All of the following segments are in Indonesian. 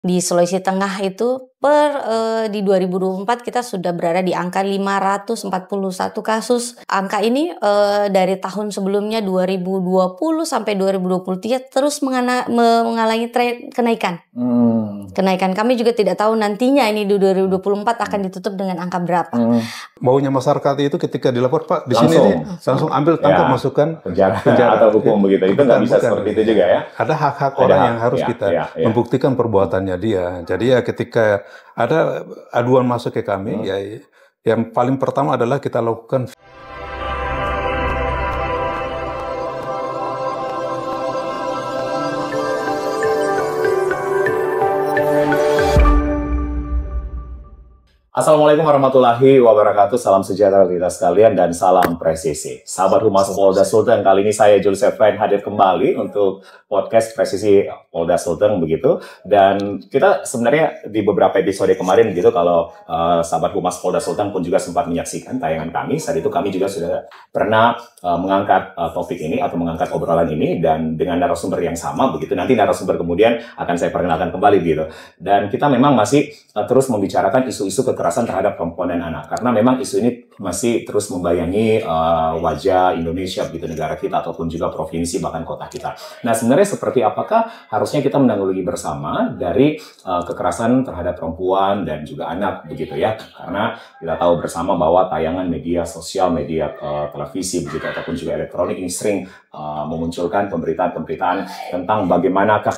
Di Sulawesi Tengah itu di 2024 kita sudah berada di angka 541 kasus. Angka ini dari tahun sebelumnya 2020 sampai 2023 terus mengalami tren kenaikan. Kenaikan, kami juga tidak tahu nantinya ini di 2024 akan ditutup dengan angka berapa. Maunya masyarakat itu ketika dilapor, Pak, di sini nih langsung ambil, tangkap, masukkan penjara atau hukum begitu. Itu nggak bisa seperti itu juga ya. Ada hak-hak orang yang harus kita membuktikan perbuatannya dia. Jadi ya ketika ada aduan masuk ke kami, ya yang paling pertama adalah kita lakukan. Assalamualaikum warahmatullahi wabarakatuh. Salam sejahtera kita sekalian dan salam presisi. Sahabat Humas Polda Sulteng, kali ini saya Jules Efrain hadir kembali untuk podcast Presisi Polda Sulteng begitu. Dan kita sebenarnya di beberapa episode kemarin gitu, kalau sahabat Humas Polda Sulteng pun juga sempat menyaksikan tayangan kami. Saat itu kami juga sudah pernah mengangkat topik ini atau mengangkat obrolan ini dan dengan narasumber yang sama begitu. Nanti narasumber kemudian akan saya perkenalkan kembali gitu. Dan kita memang masih terus membicarakan isu-isu kekerasan terhadap perempuan dan anak, karena memang isu ini masih terus membayangi wajah Indonesia begitu, negara kita ataupun juga provinsi bahkan kota kita. Nah, sebenarnya seperti apakah harusnya kita menanggulangi bersama dari kekerasan terhadap perempuan dan juga anak begitu ya, karena kita tahu bersama bahwa tayangan media sosial, media televisi begitu ataupun juga elektronik ini sering memunculkan pemberitaan-pemberitaan tentang bagaimanakah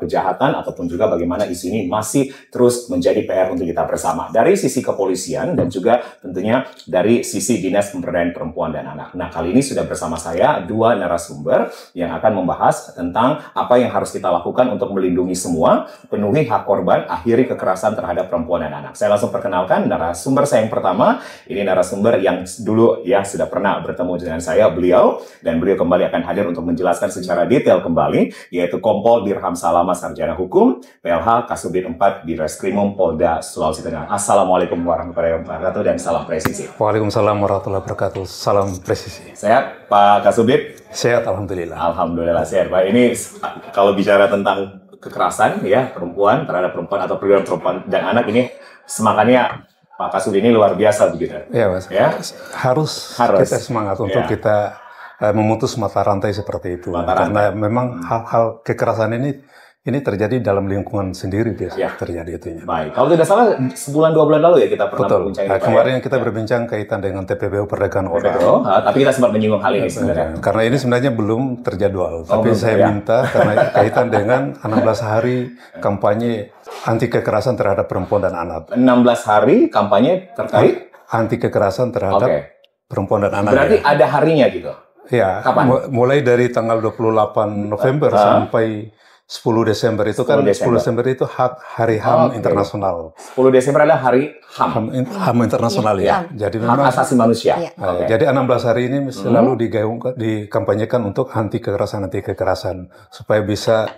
kejahatan ataupun juga bagaimana isu ini masih terus menjadi PR untuk kita bersama dari sisi kepolisian dan juga tentunya dari sisi Dinas Pemberdayaan Perempuan dan Anak. Nah, kali ini sudah bersama saya dua narasumber yang akan membahas tentang apa yang harus kita lakukan untuk melindungi semua, penuhi hak korban, akhiri kekerasan terhadap perempuan dan anak. Saya langsung perkenalkan narasumber saya yang pertama. Ini narasumber yang dulu ya sudah pernah bertemu dengan saya, beliau, dan beliau kembali akan hadir untuk menjelaskan secara detail kembali, yaitu Kompol Dirham Salama, Sarjana Hukum, PLH Kasubdit 4 di Reskrimum Polda Sulawesi Tengah. Assalamualaikum warahmatullahi wabarakatuh dan salam presisi. Waalaikumsalam warahmatullahi wabarakatuh. Salam presisi. Sehat Pak Kasubdit? Sehat, alhamdulillah. Alhamdulillah sehat Pak. Ini kalau bicara tentang kekerasan ya perempuan terhadap perempuan atau perlindungan perempuan dan anak, ini semangatnya Pak Kasubdit ini luar biasa begitu. Ya, Mas. Ya? Harus kita semangat untuk kita memutus mata rantai seperti itu. Karena memang hal-hal kekerasan ini terjadi dalam lingkungan sendiri biasanya terjadi itunya. Baik, kalau tidak salah sebulan 2 bulan lalu ya kita pernah berbincang. Kemarin kita berbincang kaitan dengan TPPO perdagangan orang. Tapi kita sempat menyinggung hal ini sebenarnya. Karena ini sebenarnya belum terjadwal. Tapi saya minta karena kaitan dengan 16 hari kampanye anti kekerasan terhadap perempuan dan anak. 16 hari kampanye terkait anti kekerasan terhadap perempuan dan anak. Berarti ada harinya gitu? Ya, mulai dari tanggal 28 November sampai 10 Desember itu 10 Desember itu hari HAM internasional. 10 Desember adalah hari HAM. HAM internasional ya. Jadi memang hak asasi manusia. Jadi 16 hari ini selalu dikampanyekan untuk anti kekerasan supaya bisa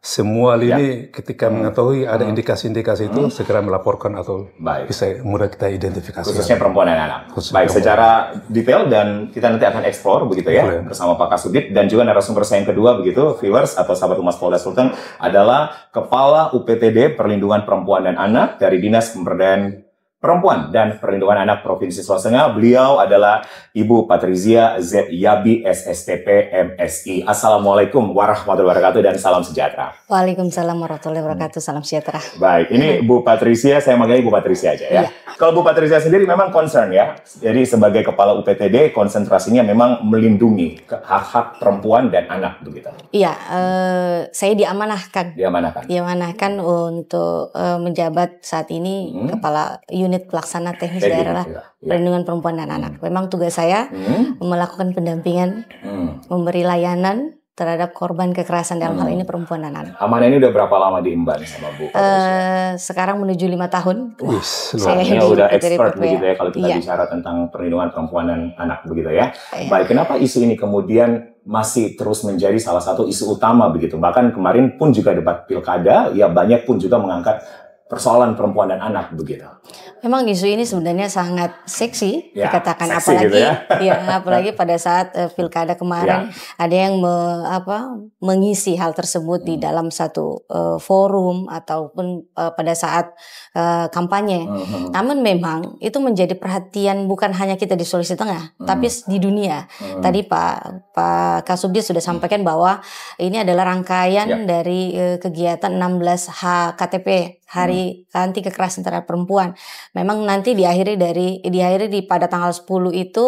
semua lini ketika mengetahui ada indikasi-indikasi itu segera melaporkan atau bisa mudah kita identifikasi. Khususnya perempuan dan anak. Baik, secara detail dan kita nanti akan eksplor begitu ya bersama Pak Kasubdit dan juga narasumber saya yang kedua begitu, viewers atau sahabat Humas Polda Sulteng, adalah Kepala UPTD Perlindungan Perempuan dan Anak dari Dinas Pemberdayaan Perempuan dan Perlindungan Anak Provinsi Sulawesi Tengah. Beliau adalah Ibu Patrizia Z. Yabi SSTP MSI. Assalamualaikum warahmatullahi wabarakatuh dan salam sejahtera. Waalaikumsalam warahmatullahi wabarakatuh, salam sejahtera. Baik, ini Bu Patrizia, saya manggilnya Bu Patrizia aja ya. Kalau Bu Patrizia sendiri memang concern ya. Jadi sebagai Kepala UPTD konsentrasinya memang melindungi hak-hak perempuan dan anak begitu. Iya, saya diamanahkan untuk menjabat saat ini Kepala Unit Pelaksana Teknis Daerah Perlindungan Perempuan dan Anak. Memang tugas saya melakukan pendampingan, memberi layanan terhadap korban kekerasan dalam hal ini perempuan dan anak. Amanah ini udah berapa lama diemban sama Bu? Sekarang menuju 5 tahun. Saya udah expert begitu ya kalau kita bicara tentang perlindungan perempuan dan anak begitu ya. Baik, kenapa isu ini kemudian masih terus menjadi salah satu isu utama begitu? Bahkan kemarin pun juga debat pilkada, ya banyak pun juga mengangkat persoalan perempuan dan anak begitu. Memang isu ini sebenarnya sangat seksi Ya, dikatakan, seksi apalagi gitu ya. ya apalagi pada saat pilkada kemarin ada yang mengisi hal tersebut di dalam satu forum ataupun pada saat kampanye. Namun memang itu menjadi perhatian bukan hanya kita di Sulawesi Tengah, tapi di dunia. Tadi Pak Kasubdit sudah sampaikan bahwa ini adalah rangkaian dari kegiatan 16 HKTP, Hari Anti Kekerasan Terhadap Perempuan. Memang nanti diakhiri pada tanggal 10 itu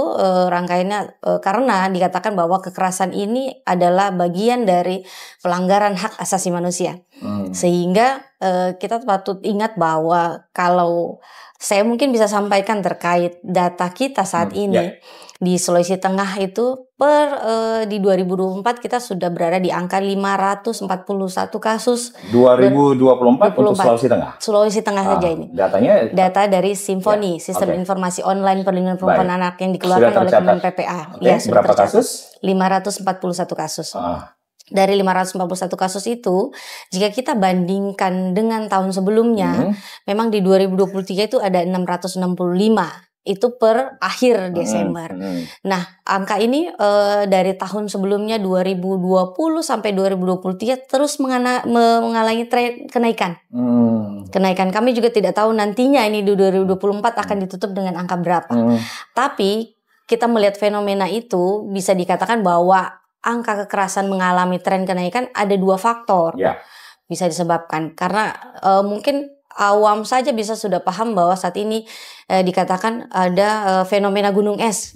rangkaiannya karena dikatakan bahwa kekerasan ini adalah bagian dari pelanggaran hak asasi manusia. Sehingga kita patut ingat bahwa kalau saya mungkin bisa sampaikan terkait data kita saat ini di Sulawesi Tengah itu di 2024 kita sudah berada di angka 541 kasus. 2024 untuk Sulawesi Tengah? Sulawesi Tengah saja ini. Data dari Simfoni, Sistem Informasi Online Perlindungan Perempuan Anak yang dikeluarkan oleh Kementerian PPA. Ya, sudah berapa kasus? 541 kasus. Dari 541 kasus itu, jika kita bandingkan dengan tahun sebelumnya, memang di 2023 itu ada 665. Itu per akhir Desember. Nah, angka ini dari tahun sebelumnya 2020 sampai 2023 terus mengalami tren kenaikan. Kenaikan kami juga tidak tahu nantinya ini di 2024 akan ditutup dengan angka berapa. Tapi kita melihat fenomena itu bisa dikatakan bahwa angka kekerasan mengalami tren kenaikan ada dua faktor. Bisa disebabkan karena mungkin awam saja bisa sudah paham bahwa saat ini dikatakan ada fenomena gunung es.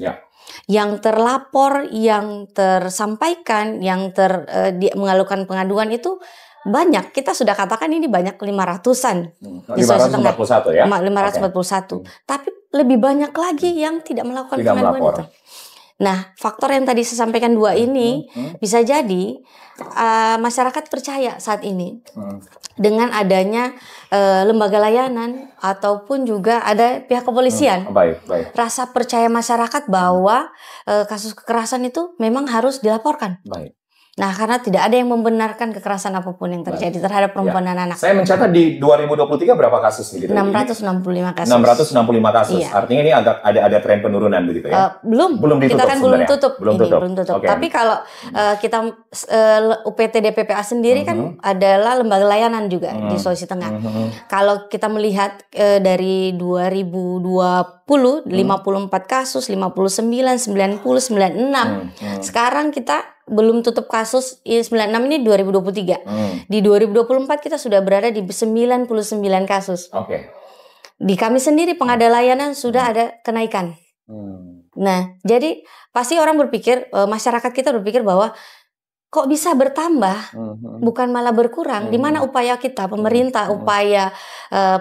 Yang terlapor, yang tersampaikan, yang mengalukan pengaduan itu banyak. Kita sudah katakan ini banyak 500-an di Sulawesi Tengah. 541. Tapi lebih banyak lagi yang tidak melakukan pengaduan itu. Nah, faktor yang tadi saya sampaikan dua ini bisa jadi masyarakat percaya saat ini dengan adanya lembaga layanan ataupun juga ada pihak kepolisian. Rasa percaya masyarakat bahwa kasus kekerasan itu memang harus dilaporkan. Nah, karena tidak ada yang membenarkan kekerasan apapun yang terjadi terhadap perempuan dan anak. Saya mencatat di 2023 berapa kasus begitu? 665 kasus. 665 kasus. Artinya ini ada tren penurunan begitu ya? Belum ditutup. Kita kan belum tutup. Belum tutup. Tapi kalau kita UPT DPPA sendiri kan adalah lembaga layanan juga di Sulawesi Tengah. Kalau kita melihat dari 2020 54 kasus, 59, 90, 96. Sekarang kita belum tutup kasus 96 ini 2023. Di 2024 kita sudah berada di 99 kasus. Di kami sendiri pengadaan layanan sudah ada kenaikan. Nah, jadi pasti orang berpikir, masyarakat kita berpikir bahwa kok bisa bertambah, bukan malah berkurang. Di mana upaya kita, pemerintah, upaya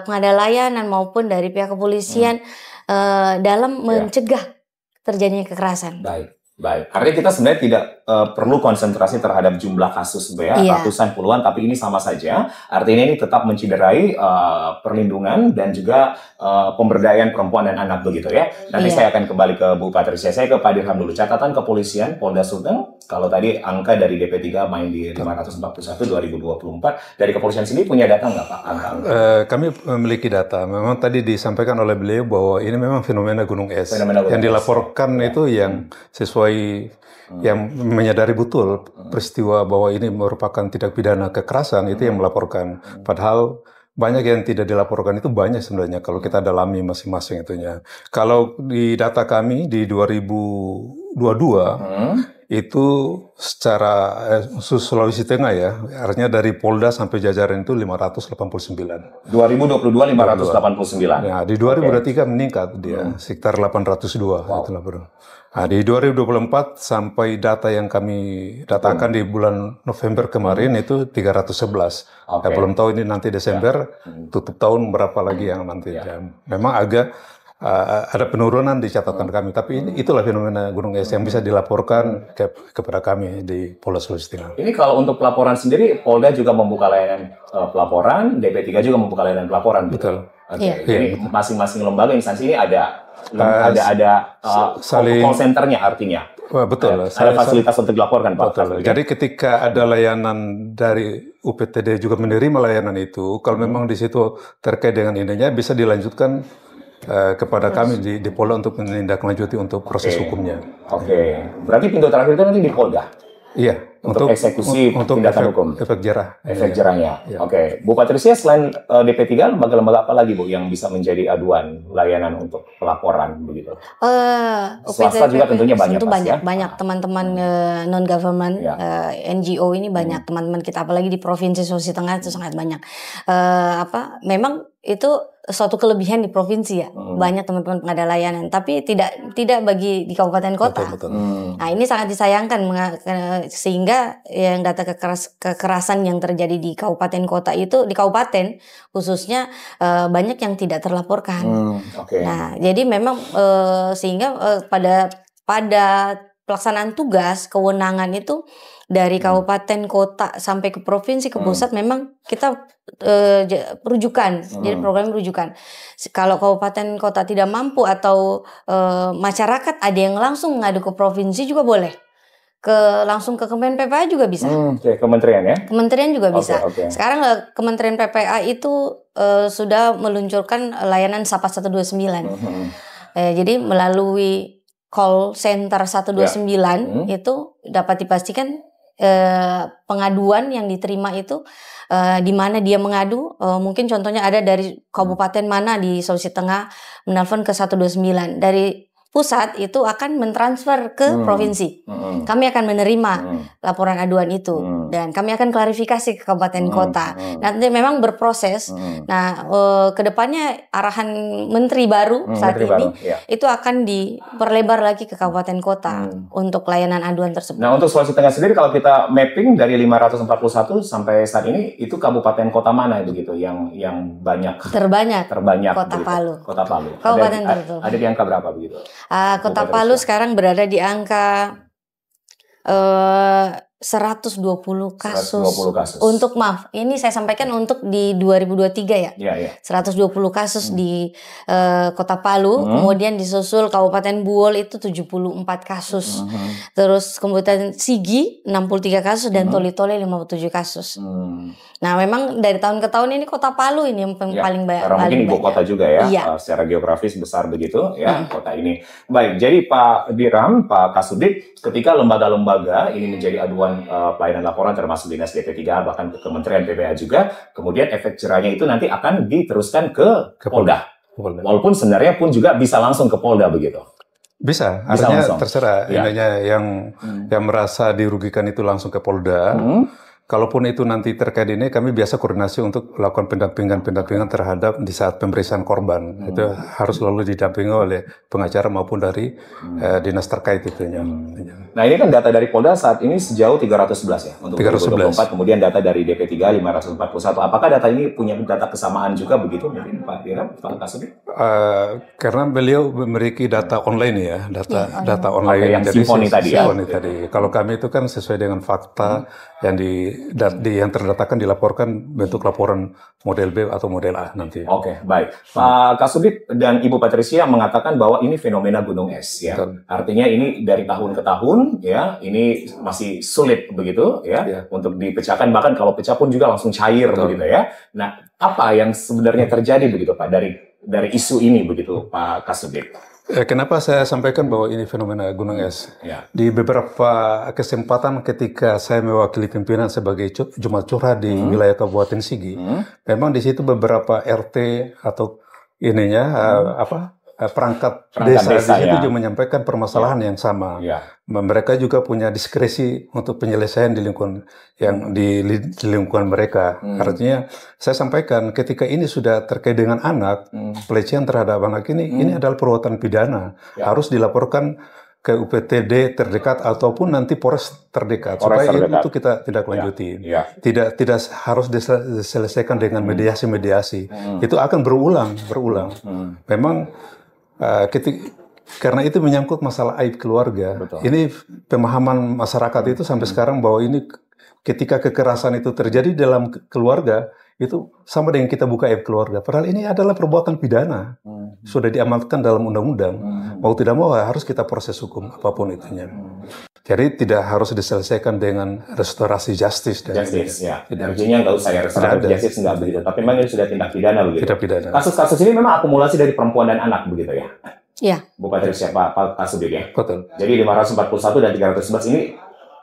pengadaan layanan maupun dari pihak kepolisian dalam mencegah terjadinya kekerasan. Baik. Artinya kita sebenarnya tidak perlu konsentrasi terhadap jumlah kasus sebenarnya ratusan puluhan, tapi ini sama saja. Artinya ini tetap menciderai perlindungan dan juga pemberdayaan perempuan dan anak begitu ya. Nanti saya akan kembali ke Bu Patricia. Saya ke Pak Dirham dulu. Catatan kepolisian Polda Sulteng, kalau tadi angka dari DP3 main di 541 2024, dari kepolisian sendiri punya data nggak Pak? Kami memiliki data. Memang tadi disampaikan oleh beliau bahwa ini memang fenomena gunung es. Yang dilaporkan itu yang sesuai yang menyadari betul peristiwa bahwa ini merupakan tindak pidana kekerasan itu yang melaporkan. Padahal banyak yang tidak dilaporkan, itu banyak sebenarnya kalau kita dalami masing-masing itunya. Kalau di data kami di 2022 itu secara Sulawesi Tengah ya, artinya dari Polda sampai jajaran itu 589. 2022 589. Ya, di 2023 meningkat dia sekitar 802 itulah bro. Nah, di 2024 sampai data yang kami datakan di bulan November kemarin itu 311. Ya, belum tahu ini nanti Desember tutup tahun berapa lagi yang nanti. Ya, memang agak ada penurunan di catatan kami, tapi itulah fenomena gunung es yang bisa dilaporkan kepada kami di Polda Sulawesi Tengah. Ini kalau untuk pelaporan sendiri, Polda juga membuka layanan pelaporan, DP3 juga membuka layanan pelaporan. Betul. Oke, jadi masing-masing lembaga instansi ini ada saling call center-nya artinya. Betul. Ada fasilitas untuk dilaporkan, Pak. Betul. Jadi ketika ada layanan dari UPTD juga menerima layanan itu, kalau memang di situ terkait dengan ininya bisa dilanjutkan kepada kami di Polda untuk menindaklanjuti untuk proses hukumnya. Oke. Berarti pintu terakhir itu nanti di Polda. Iya, untuk eksekusi tindakan hukum. Efek jerah. Efek jerahnya. Oke. Bu Patricia, selain DP3, lembaga-lembaga apa lagi, Bu, yang bisa menjadi aduan layanan untuk pelaporan begitu? Swasta juga tentunya banyak. Tentu banyak teman-teman non-government, NGO ini banyak teman-teman kita, apalagi di Provinsi Sulawesi Tengah itu sangat banyak. Memang itu suatu kelebihan di provinsi ya, banyak teman-teman pengada layanan, tapi tidak bagi di kabupaten kota. Betul. Nah ini sangat disayangkan sehingga yang data kekerasan yang terjadi di kabupaten kota itu, di kabupaten khususnya banyak yang tidak terlaporkan. Nah jadi memang sehingga pada pelaksanaan tugas kewenangan itu dari kabupaten kota sampai ke provinsi ke pusat memang kita rujukan, jadi program rujukan. Kalau kabupaten kota tidak mampu atau masyarakat ada yang langsung mengadu ke provinsi juga boleh, langsung ke Kemen PPA juga bisa. Kementerian ya? Kementerian juga bisa. Sekarang Kementerian PPA itu sudah meluncurkan layanan Sapa 129. Jadi melalui call center 129 itu dapat dipastikan pengaduan yang diterima itu di mana dia mengadu, mungkin contohnya ada dari kabupaten mana di Sulawesi Tengah menelpon ke 129, dari pusat itu akan mentransfer ke provinsi. Kami akan menerima laporan aduan itu dan kami akan klarifikasi ke kabupaten kota. Nanti memang berproses. Nah, kedepannya arahan menteri baru saat ini itu akan diperlebar lagi ke kabupaten kota untuk layanan aduan tersebut. Nah, untuk Sulawesi Tengah sendiri kalau kita mapping dari 541 sampai saat ini, itu kabupaten kota mana begitu yang banyak? Terbanyak begitu? Kota Palu. Kota Palu. Kabupaten tertentu. Ada di angka berapa begitu? Kota Palu sekarang berada di angka 120 kasus. 120 kasus. Untuk ini saya sampaikan untuk di 2023 ya. 120 kasus di Kota Palu, kemudian disusul Kabupaten Buol itu 74 kasus. Terus kemudian Sigi 63 kasus dan Toli-Toli 57 kasus. Nah, memang dari tahun ke tahun ini Kota Palu ini yang paling banyak. Karena mungkin ibu kota juga ya, secara geografis besar begitu ya kota ini. Baik, jadi Pak Diram, Pak Kasubdit, ketika lembaga-lembaga ini menjadi aduan pelayanan laporan termasuk Dinas DP3 bahkan ke Kementerian PPA juga, kemudian efek jerahnya itu nanti akan diteruskan ke Polda. Walaupun sebenarnya pun juga bisa langsung ke Polda begitu. Bisa artinya terserah. Intinya yang merasa dirugikan itu langsung ke Polda. Kalaupun itu nanti terkait ini, kami biasa koordinasi untuk melakukan pendampingan terhadap di saat pemeriksaan korban. Itu harus selalu didampingi oleh pengacara maupun dari dinas terkait itunya. Nah, ini kan data dari Polda saat ini sejauh 311 ya untuk 2024. Kemudian data dari DP3 541. Apakah data ini punya data kesamaan juga begitu mungkin Pak Diram, Pak Kasubdit? Karena beliau memiliki data online ya, data online yang Simfoni tadi ya. Kalau kami itu kan sesuai dengan fakta yang terdatakan dilaporkan bentuk laporan model B atau model A nanti. Oke, baik. Pak Kasubdit dan Ibu Patricia mengatakan bahwa ini fenomena gunung es ya. Artinya ini dari tahun ke tahun ya, ini masih sulit begitu ya untuk dipecahkan, bahkan kalau pecah pun juga langsung cair begitu ya. Nah, apa yang sebenarnya terjadi begitu Pak dari isu ini begitu Pak Kasubdit? Kenapa saya sampaikan bahwa ini fenomena gunung es? Di beberapa kesempatan ketika saya mewakili pimpinan sebagai Jumat Curhat di wilayah Kabupaten Sigi, memang di situ beberapa RT atau perangkat desa di situ juga menyampaikan permasalahan yang sama. Mereka juga punya diskresi untuk penyelesaian di lingkungan mereka. Artinya saya sampaikan ketika ini sudah terkait dengan anak, pelecehan terhadap anak ini adalah perbuatan pidana, harus dilaporkan ke UPTD terdekat ataupun nanti Polres terdekat supaya itu kita tidak lanjuti. Tidak harus diselesaikan dengan mediasi-mediasi. Itu akan berulang. Memang karena itu menyangkut masalah aib keluarga. Ini pemahaman masyarakat itu sampai sekarang bahwa ini ketika kekerasan itu terjadi dalam keluarga, itu sama dengan kita buka aib keluarga. Padahal ini adalah perbuatan pidana. Sudah diamalkan dalam undang-undang. Mau tidak mau harus kita proses hukum apapun itunya. Jadi tidak harus diselesaikan dengan restorasi justice. Justice, ya. Artinya nggak usah ya restorasi justice, nggak begitu. Tapi memang ini sudah tindak pidana begitu. Tidak pidana. Kasus-kasus ini memang akumulasi dari perempuan dan anak begitu ya. Iya. Bukan dari siapa Pak Kasubir ya. Betul. Jadi 541 dan 311 ini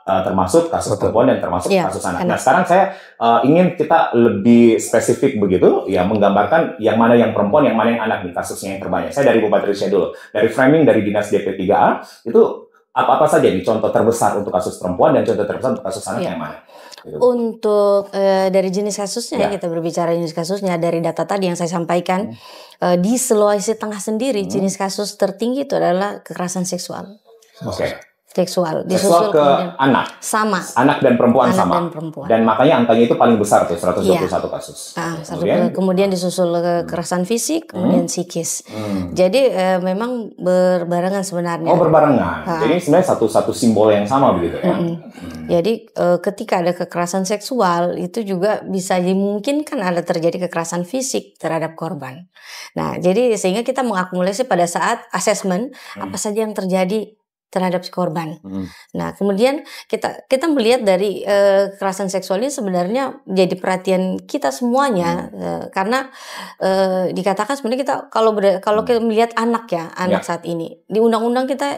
termasuk kasus perempuan dan termasuk kasus anak. Nah sekarang saya ingin kita lebih spesifik begitu, ya menggambarkan yang mana yang perempuan, yang mana yang anak nih kasusnya yang terbanyak. Saya dari Bu Patricia dulu. Dari framing dari Dinas DP3A itu apa-apa saja nih contoh terbesar untuk kasus perempuan dan contoh terbesar untuk kasus anak yang mana? Gitu. Untuk dari jenis kasusnya, kita berbicara jenis kasusnya dari data tadi yang saya sampaikan, di Sulawesi Tengah sendiri jenis kasus tertinggi itu adalah kekerasan seksual. Oke. Seksual ke anak. Sama. Anak dan perempuan anak sama. Dan perempuan. Dan makanya angkanya itu paling besar tuh 121 kasus. Kemudian disusul kekerasan fisik, kemudian psikis. Jadi memang berbarengan sebenarnya. Oh, berbarengan. Jadi sebenarnya satu simbol yang sama begitu ya. Jadi ketika ada kekerasan seksual itu juga bisa dimungkinkan ada terjadi kekerasan fisik terhadap korban. Nah, jadi sehingga kita mengakumulasi pada saat asesmen apa saja yang terjadi terhadap si korban. Nah, kemudian kita melihat dari kekerasan seksual ini sebenarnya jadi perhatian kita semuanya karena dikatakan sebenarnya kita kalau kita melihat anak saat ini di undang-undang kita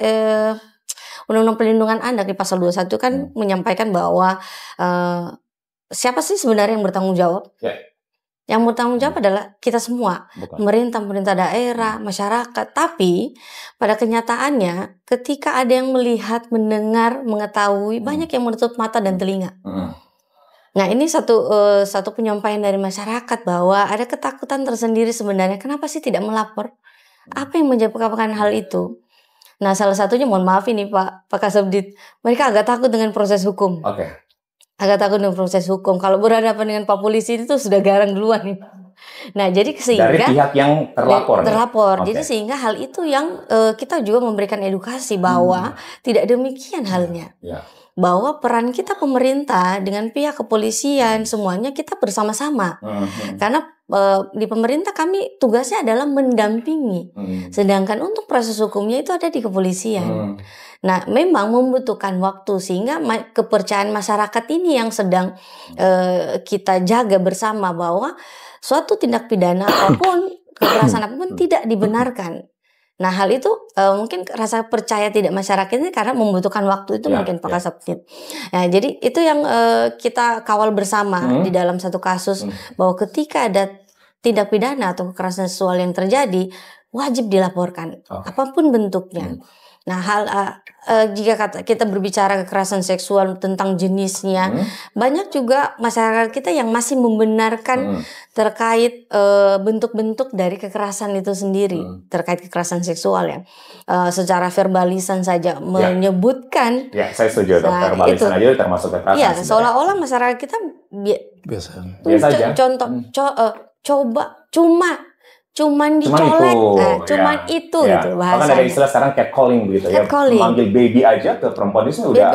Undang-Undang Perlindungan Anak di pasal 21 kan menyampaikan bahwa siapa sih sebenarnya yang bertanggung jawab? Yang bertanggung jawab adalah kita semua, pemerintah daerah, masyarakat. Tapi pada kenyataannya, ketika ada yang melihat, mendengar, mengetahui, banyak yang menutup mata dan telinga. Nah, ini satu penyampaian dari masyarakat bahwa ada ketakutan tersendiri sebenarnya. Kenapa sih tidak melapor? Apa yang menyebabkan hal itu? Nah, salah satunya, mohon maaf ini Pak Kasubdit, mereka agak takut dengan proses hukum. Agak takut dengan proses hukum. Kalau berhadapan dengan Pak Polisi itu sudah garang duluan nih. Nah, jadi sehingga dari pihak yang terlapor. Jadi sehingga hal itu yang kita juga memberikan edukasi bahwa tidak demikian halnya. Bahwa peran kita pemerintah dengan pihak kepolisian semuanya kita bersama-sama. Karena di pemerintah kami tugasnya adalah mendampingi. Sedangkan untuk proses hukumnya itu ada di kepolisian. Nah, memang membutuhkan waktu sehingga kepercayaan masyarakat ini yang sedang kita jaga bersama bahwa suatu tindak pidana apapun, kekerasan apapun tidak dibenarkan. Nah, hal itu mungkin rasa percaya tidak masyarakat ini karena membutuhkan waktu itu mungkin Pak Kasubdit. Nah, jadi itu yang kita kawal bersama di dalam satu kasus bahwa ketika ada tindak pidana atau kekerasan seksual yang terjadi wajib dilaporkan apapun bentuknya. Nah, jika kita berbicara kekerasan seksual tentang jenisnya, banyak juga masyarakat kita yang masih membenarkan terkait bentuk-bentuk dari kekerasan itu sendiri, terkait kekerasan seksual ya. Secara verbalisan saja menyebutkan. Ya, saya setuju. Verbalisan aja termasuk kekerasan. Iya, seolah-olah masyarakat kita biasa aja. Contoh, cuman dicolek, itu gitu bahasanya. Bahkan ada istilah sekarang catcalling begitu ya. Memanggil baby aja ke perempuan itu udah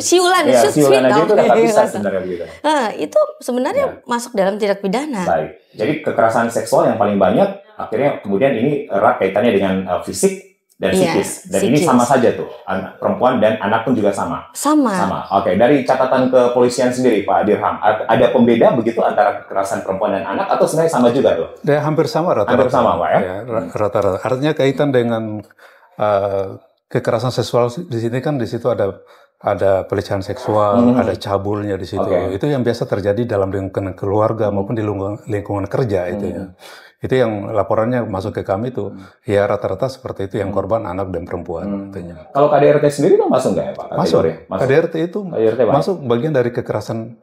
siulan aja itu udah bisa sebenarnya gitu. Nah, itu sebenarnya masuk dalam tindak pidana. Baik. Jadi kekerasan seksual yang paling banyak akhirnya kemudian ini erat kaitannya dengan fisik dan psikis. Dan ini sama saja tuh. Perempuan dan anak pun juga sama. Sama. Oke, dari catatan kepolisian sendiri Pak Dirham, ada pembeda begitu antara kekerasan perempuan dan anak atau sebenarnya sama juga tuh? Ya, hampir sama rata-rata. Hampir sama Pak ya? Rata-rata. Artinya kaitan dengan kekerasan seksual di sini kan di situ ada pelecehan seksual, ada cabulnya di situ. Itu yang biasa terjadi dalam lingkungan keluarga maupun di lingkungan kerja itu ya. Itu yang laporannya masuk ke kami itu ya rata-rata seperti itu yang korban anak dan perempuan. Kalau KDRT sendiri tuh masuk nggak ya Pak? Masuk. KDRT itu masuk bagian dari kekerasan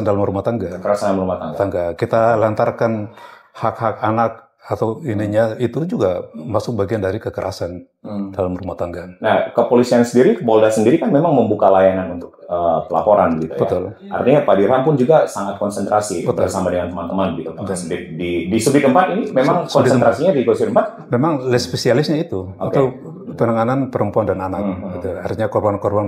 dalam rumah tangga. Kekerasan dalam rumah tangga. Kita lantarkan hak-hak anak atau ininya itu juga masuk bagian dari kekerasan dalam rumah tangga. Nah, kepolisian sendiri, Polda sendiri kan memang membuka layanan untuk pelaporan gitu ya. Betul. Artinya Pak Dirham pun juga sangat konsentrasi bersama dengan teman-teman gitu. Di Subdit 4 ini memang konsentrasinya di Subdit 4? Memang spesialisnya itu. Atau penanganan perempuan dan anak. Gitu. Artinya korban-korban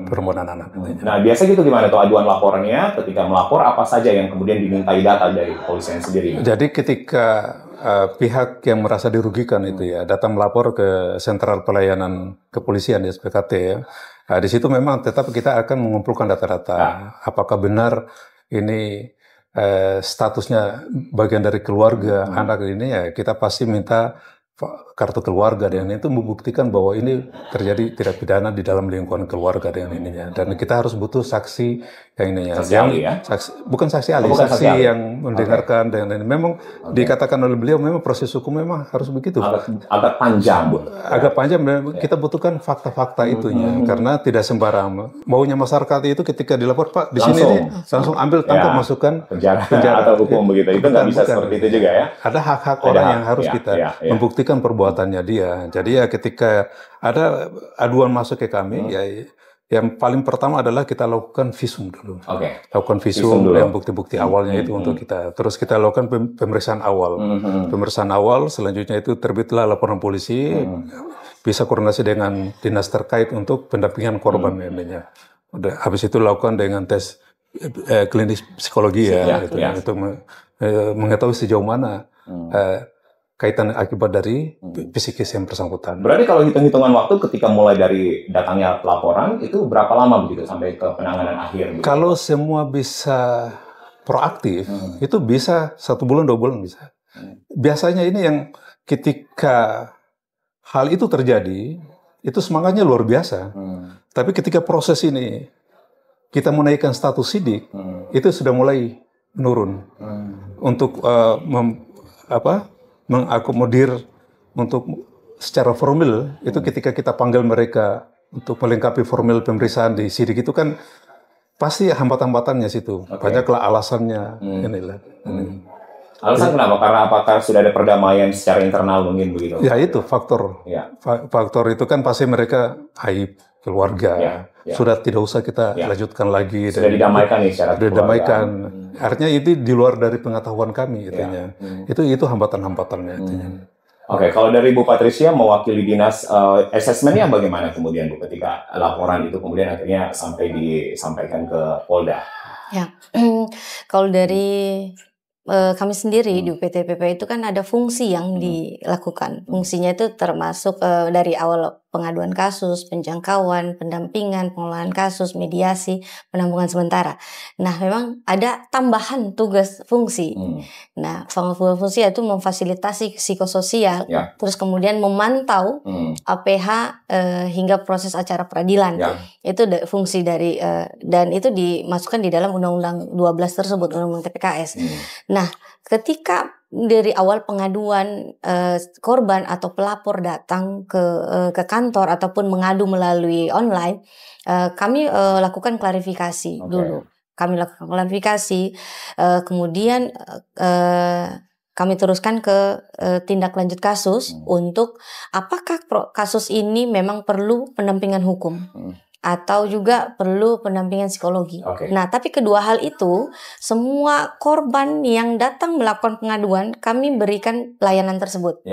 perempuan dan anak. Nah, biasa gitu gimana tuh aduan laporannya? Ketika melapor, apa saja yang kemudian dimintai data dari kepolisian sendiri? Jadi ketika pihak yang merasa dirugikan itu ya datang melapor ke Sentral Pelayanan Kepolisian ya SPKT ya. Nah, di situ memang tetap kita akan mengumpulkan data-data. Apakah benar ini statusnya bagian dari keluarga anak ini ya kita pasti minta kartu keluarga dan itu membuktikan bahwa ini terjadi tidak pidana di dalam lingkungan keluarga dengan ininya dan kita harus butuh saksi yang ininya saksi ahli ya? Bukan saksi ahli, saksi yang mendengarkan dan ini memang dikatakan oleh beliau memang proses hukum memang harus begitu agak panjang kita butuhkan fakta-fakta itunya karena tidak sembarang maunya masyarakat itu ketika dilapor Pak di sini nih langsung ambil tangkap masukkan penjara atau hukum begitu itu nggak bisa seperti itu juga ya ada hak-hak orang yang harus kita membuktikan perbuatannya dia. Jadi ya ketika ada aduan masuk ke kami, ya yang paling pertama adalah kita lakukan visum dulu. Lakukan visum yang bukti-bukti awalnya itu untuk kita. Terus kita lakukan pemeriksaan awal. Pemeriksaan awal, selanjutnya itu terbitlah laporan polisi, bisa koordinasi dengan dinas terkait untuk pendampingan korban memangnya. Udah habis itu lakukan dengan tes klinis psikologi untuk mengetahui sejauh mana kaitan akibat dari psikis yang bersangkutan. Berarti kalau hitung-hitungan waktu ketika mulai dari datangnya laporan itu berapa lama begitu sampai ke penanganan akhir? Gitu? Kalau semua bisa proaktif, itu bisa 1 bulan 2 bulan bisa. Biasanya ini yang ketika hal itu terjadi, itu semangatnya luar biasa. Tapi ketika proses ini kita menaikkan status sidik, itu sudah mulai menurun untuk mengakomodir untuk secara formal itu ketika kita panggil mereka untuk melengkapi formal pemeriksaan di sidik itu kan pasti hambatan-hambatannya situ. Banyaklah alasannya inilah. Alasan kenapa? Karena apakah sudah ada perdamaian secara internal mungkin begitu? Ya itu faktor. Faktor itu kan pasti mereka aib keluarga. Sudah tidak usah kita lanjutkan lagi. Sudah didamaikan nih secara keluarga. Didamaikan. Artinya itu di luar dari pengetahuan kami itunya. Itu hambatan-hambatannya itunya. Oke, kalau dari Bu Patricia mewakili dinas asesmennya bagaimana kemudian Bu ketika laporan itu kemudian akhirnya sampai disampaikan ke Polda? Ya, kalau dari kami sendiri di UPTPP itu kan ada fungsi yang dilakukan. Fungsinya itu termasuk dari awal pengaduan kasus, penjangkauan, pendampingan, pengolahan kasus, mediasi, penampungan sementara. Nah, memang ada tambahan tugas fungsi. Nah, fungsi itu memfasilitasi psikososial, terus kemudian memantau APH hingga proses acara peradilan. Itu fungsi dari dan itu dimasukkan di dalam Undang-Undang 12 tersebut, Undang-Undang TPKS. Nah, ketika dari awal pengaduan korban atau pelapor datang ke kantor ataupun mengadu melalui online, kami lakukan klarifikasi dulu. Kami lakukan klarifikasi, kemudian kami teruskan ke tindak lanjut kasus untuk apakah kasus ini memang perlu pendampingan hukum. Atau juga perlu pendampingan psikologi. Nah, tapi kedua hal itu, semua korban yang datang melakukan pengaduan, kami berikan layanan tersebut.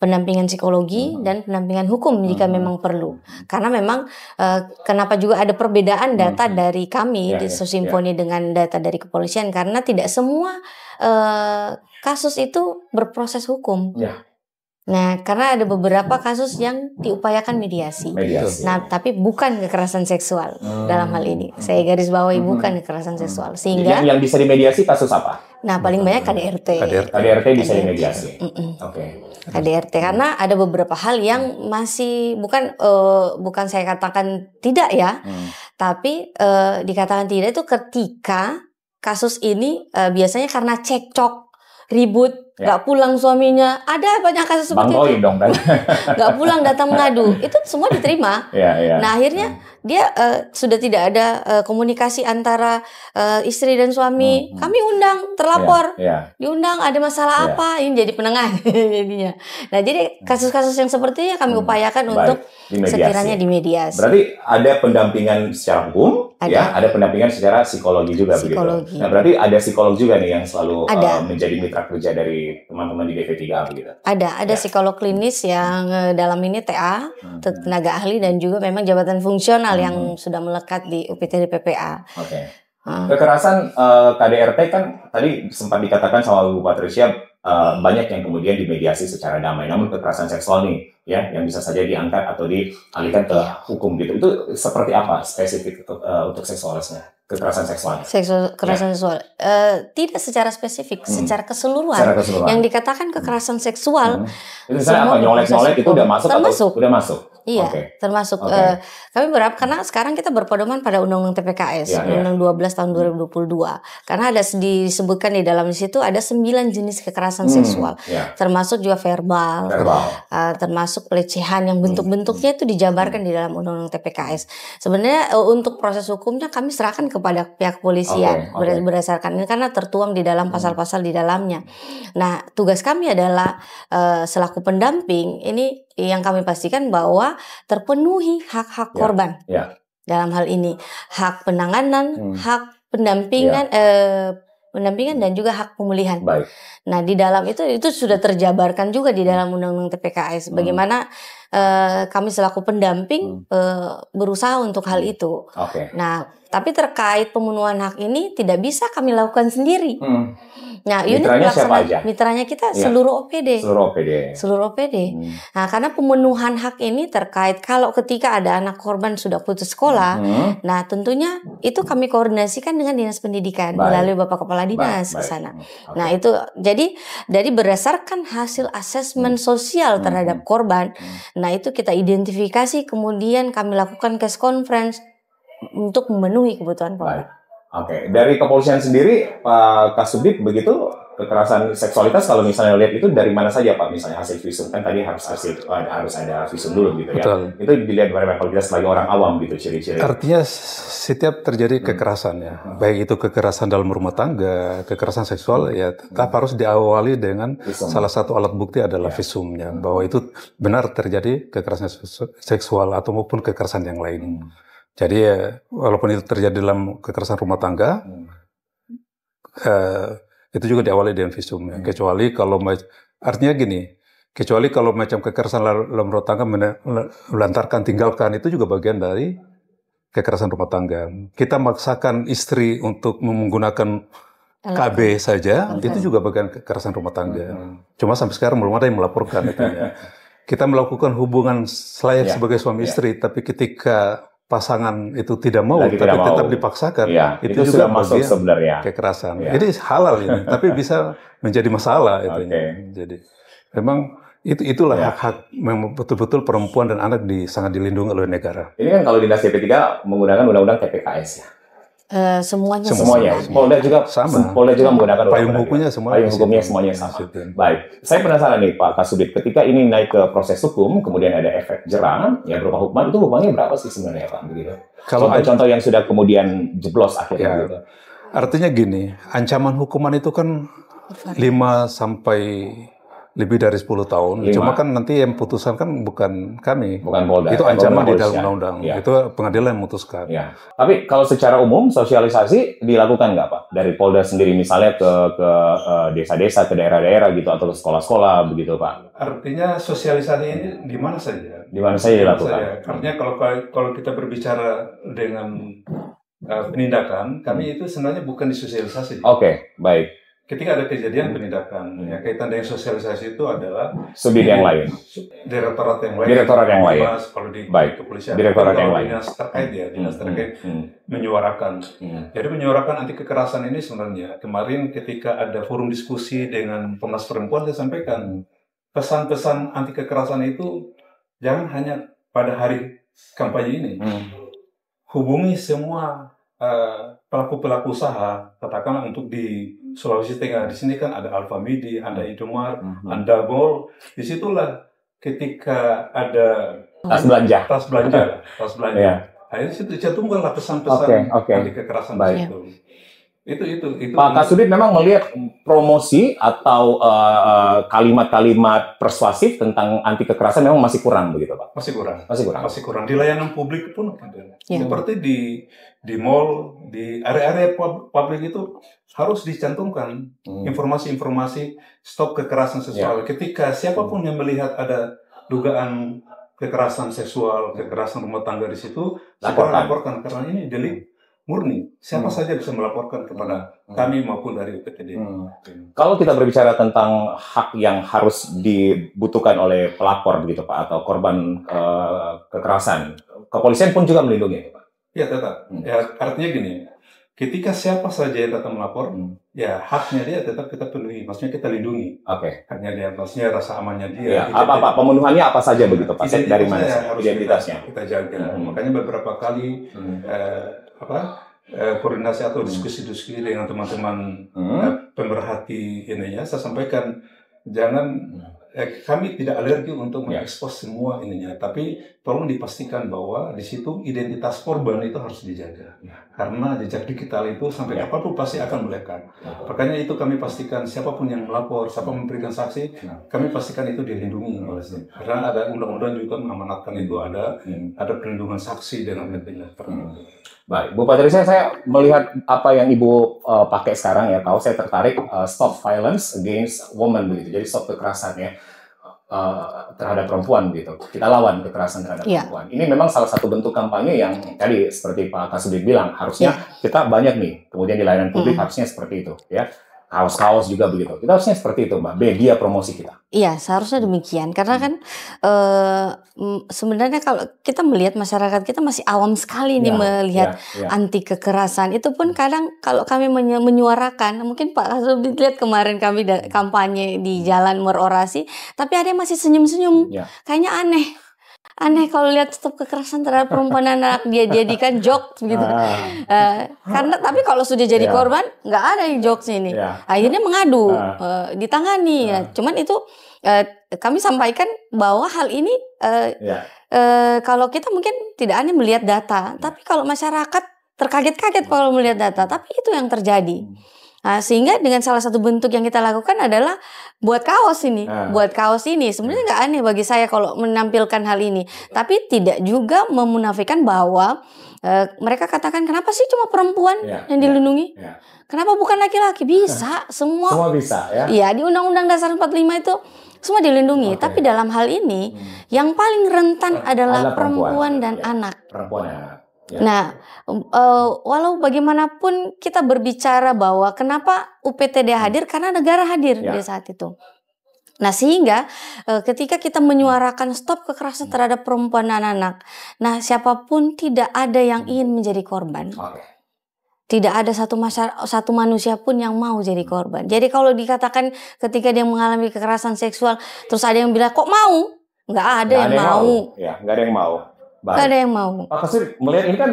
Pendampingan psikologi dan pendampingan hukum jika memang perlu. Karena memang kenapa juga ada perbedaan data dari kami di Sosimfoni dengan data dari kepolisian, karena tidak semua kasus itu berproses hukum. Nah, karena ada beberapa kasus yang diupayakan mediasi. Nah, tapi bukan kekerasan seksual dalam hal ini. Saya garis bawahi bukan kekerasan seksual. Sehingga yang bisa dimediasi kasus apa? Nah, paling banyak KDRT. KDRT bisa dimediasi. KDRT karena ada beberapa hal yang masih bukan saya katakan tidak ya. Tapi dikatakan tidak itu ketika kasus ini biasanya karena cekcok, ribut, nggak pulang suaminya, ada banyak kasus seperti itu. Dong, nggak pulang datang mengadu, itu semua diterima. Nah akhirnya dia sudah tidak ada komunikasi antara istri dan suami. Kami undang terlapor, diundang ada masalah apa, ini jadi penengah jadinya. Nah jadi kasus-kasus yang sepertinya kami upayakan untuk sekiranya dimediasi. Berarti ada pendampingan secara hukum, ada pendampingan secara psikologi juga begitu. Nah berarti ada psikolog juga nih yang selalu menjadi mitra kerja dari dari teman-teman di DP3A begitu? Ada psikolog klinis yang dalam ini TA, tenaga ahli, dan juga memang jabatan fungsional yang sudah melekat di UPT DPPA. Oke. Kekerasan KDRT kan tadi sempat dikatakan sama Bu Patricia banyak yang kemudian dimediasi secara damai. Namun kekerasan seksual nih ya yang bisa saja diangkat atau dialihkan ke hukum gitu. Itu seperti apa spesifik untuk seksualisnya? Kekerasan seksual. Kekerasan seksual. Tidak secara spesifik, secara keseluruhan. Yang dikatakan kekerasan seksual. Itu misalnya apa? Nyolek-nyolek itu udah masuk termasuk. Atau udah masuk? Iya, termasuk. Kami berharap karena sekarang kita berpedoman pada Undang-Undang TPKS, Undang-Undang 12 tahun 2022. Karena ada disebutkan di dalam situ ada 9 jenis kekerasan seksual, termasuk juga verbal. Termasuk pelecehan yang bentuk-bentuknya itu dijabarkan di dalam Undang-Undang TPKS. Sebenarnya untuk proses hukumnya kami serahkan kepada pihak kepolisian berdasarkan ini karena tertuang di dalam pasal-pasal di dalamnya. Nah, tugas kami adalah selaku pendamping ini yang kami pastikan bahwa terpenuhi hak-hak korban dalam hal ini, hak penanganan, hak pendampingan, pendampingan dan juga hak pemulihan. Nah, di dalam itu sudah terjabarkan juga di dalam Undang-Undang TPKS. Bagaimana kami selaku pendamping berusaha untuk hal itu. Nah, tapi terkait pemenuhan hak ini tidak bisa kami lakukan sendiri. Nah, unit pelaksana mitranya kita seluruh OPD. Seluruh OPD. Nah, karena pemenuhan hak ini terkait kalau ketika ada anak korban sudah putus sekolah, nah tentunya itu kami koordinasikan dengan Dinas Pendidikan melalui Bapak Kepala Dinas ke sana. Nah, itu jadi dari berdasarkan hasil asesmen sosial terhadap korban, nah itu kita identifikasi kemudian kami lakukan case conference untuk memenuhi kebutuhan korban. Dari kepolisian sendiri, Pak Kasubdit begitu kekerasan seksualitas kalau misalnya lihat itu dari mana saja Pak? Misalnya hasil visum kan tadi harus ada visum dulu gitu ya. Itu dilihat dari kalau kita sebagai orang awam gitu ciri-ciri. Artinya setiap terjadi kekerasan ya, baik itu kekerasan dalam rumah tangga, kekerasan seksual ya tetap harus diawali dengan salah satu alat bukti adalah visumnya bahwa itu benar terjadi kekerasan seksual atau maupun kekerasan yang lain. Jadi walaupun itu terjadi dalam kekerasan rumah tangga, itu juga diawali dengan visum. Kecuali kalau artinya gini, kecuali kalau macam kekerasan dalam rumah tangga melantarkan, tinggalkan, itu juga bagian dari kekerasan rumah tangga. Kita maksakan istri untuk menggunakan KB saja, itu juga bagian kekerasan rumah tangga. Cuma sampai sekarang belum ada yang melaporkan itu ya. Kita melakukan hubungan selain sebagai suami istri, tapi ketika pasangan itu tidak mau, tetap dipaksakan, itu juga sudah masuk sebenarnya kekerasan. Jadi halal ini, tapi bisa menjadi masalah itu. Jadi memang itulah hak-hak memang betul-betul perempuan dan anak sangat dilindungi oleh negara. Ini kan kalau Dinas DP3 menggunakan undang-undang TPKS ya. Semuanya. Polda juga sama. Polda juga menggunakan payung hukumnya semuanya sama. Baik, saya penasaran nih Pak Kasubdit, ketika ini naik ke proses hukum, kemudian ada efek jerah yang berupa hukuman, itu hukumannya berapa sih sebenarnya Pak? Begitu. Kalau contoh yang sudah kemudian jeblos akhirnya gitu. Artinya gini, ancaman hukuman itu kan 5 sampai lebih dari 10 tahun. Cuma kan nanti yang putusan kan bukan kami. Bukan Polda. Itu ancaman di dalam undang-undang. Itu pengadilan yang memutuskan. Tapi kalau secara umum sosialisasi dilakukan nggak Pak? Dari Polda sendiri misalnya ke desa-desa, ke daerah-daerah gitu atau ke sekolah-sekolah begitu Pak? Artinya sosialisasi ini di mana saja? Di mana saja dilakukan? Artinya kalau kita berbicara dengan penindakan, kami itu sebenarnya bukan disosialisasi. Baik. Ketika ada kejadian penindakan, kaitan dengan sosialisasi itu adalah subdit yang lain, direktorat yang lain, kalau di kepolisian, direktorat yang lain, dinas terkait menyuarakan. Jadi menyuarakan anti kekerasan ini sebenarnya kemarin ketika ada forum diskusi dengan Komnas Perempuan, saya sampaikan pesan-pesan anti kekerasan itu jangan hanya pada hari kampanye ini, hubungi semua pelaku-pelaku usaha, katakanlah untuk di Sulawesi Tengah, di sini kan ada Alfa Midi, ada Indomart, ada Bol. Disitulah ketika ada tas belanja. Akhirnya situ dicantumkanlah pesan-pesan anti kekerasan itu. Itu. Pak Kasubdit memang melihat promosi atau kalimat-kalimat persuasif tentang anti kekerasan memang masih kurang begitu Pak? Masih kurang. Di layanan publik pun seperti di mall, di area-area publik itu harus dicantumkan informasi-informasi stop kekerasan seksual. Ketika siapapun yang melihat ada dugaan kekerasan seksual, kekerasan rumah tangga di situ, segera laporkan karena ini delik murni. Siapa saja bisa melaporkan kepada kami maupun dari UPTD. Kalau kita berbicara tentang hak yang harus dibutuhkan oleh pelapor begitu Pak atau korban kekerasan, kepolisian pun juga melindungi Pak. Ya tetap. Ya, artinya gini, ketika siapa saja yang datang melapor, ya haknya dia tetap kita penuhi. Maksudnya kita lindungi. Haknya dia, maksudnya rasa amannya dia. Apa pemenuhannya apa saja begitu Pak? Dari mana? Identitasnya. Kita jaga. Makanya beberapa kali koordinasi atau diskusi-diskusi dengan teman-teman pemerhati ininya, saya sampaikan jangan kami tidak alergi untuk mengekspos semua ininya, tapi tolong dipastikan bahwa di situ identitas korban itu harus dijaga, karena jejak digital itu sampai kapanpun pasti akan melekat. Makanya itu kami pastikan siapapun yang melapor, siapa memberikan saksi, kami pastikan itu dilindungi karena ada undang-undang juga mengamanatkan itu ada perlindungan saksi dengan nantinya. Baik, Bu Patricia, saya melihat apa yang Ibu pakai sekarang ya, kalau saya tertarik Stop Violence Against Women begitu, jadi stop kekerasan ya terhadap perempuan gitu. Kita lawan kekerasan terhadap perempuan. Ini memang salah satu bentuk kampanye yang tadi seperti Pak Kasubdit bilang harusnya kita banyak nih, kemudian di layanan publik harusnya seperti itu ya. Kaos-kaos juga begitu. Kita harusnya seperti itu, Mbak. Media promosi kita. Iya, seharusnya demikian. Karena kan sebenarnya kalau kita melihat masyarakat kita masih awam sekali nih melihat anti kekerasan. Itu pun kadang kalau kami menyuarakan, mungkin Pak Kasubdit lihat kemarin kami kampanye di jalan berorasi, tapi ada yang masih senyum-senyum. Kayaknya aneh kalau lihat stop kekerasan terhadap perempuan anak dia jadikan jokes gitu. Karena tapi kalau sudah jadi korban nggak ada yang jokes ini. Akhirnya mengadu, ditangani. Cuman itu kami sampaikan bahwa hal ini kalau kita mungkin tidak aneh melihat data, tapi kalau masyarakat terkaget-kaget kalau melihat data, tapi itu yang terjadi. Nah, sehingga dengan salah satu bentuk yang kita lakukan adalah buat kaos ini. Buat kaos ini sebenarnya nggak aneh bagi saya kalau menampilkan hal ini. Tapi tidak juga memunafikan bahwa mereka katakan kenapa sih cuma perempuan yang dilindungi? Kenapa bukan laki-laki? Bisa, semua bisa ya. Iya, di Undang-Undang Dasar 45 itu semua dilindungi. Tapi dalam hal ini yang paling rentan adalah perempuan dan anak. Nah, walau bagaimanapun kita berbicara bahwa kenapa UPTD hadir, karena negara hadir di saat itu. Nah, sehingga ketika kita menyuarakan stop kekerasan terhadap perempuan dan anak, nah siapapun tidak ada yang ingin menjadi korban. Tidak ada satu manusia pun yang mau jadi korban. Jadi kalau dikatakan ketika dia mengalami kekerasan seksual, terus ada yang bilang kok mau? Nggak ada yang mau. Nggak ada yang mau. Nggak ada yang mau. Pak Kasubdit melihat ini kan,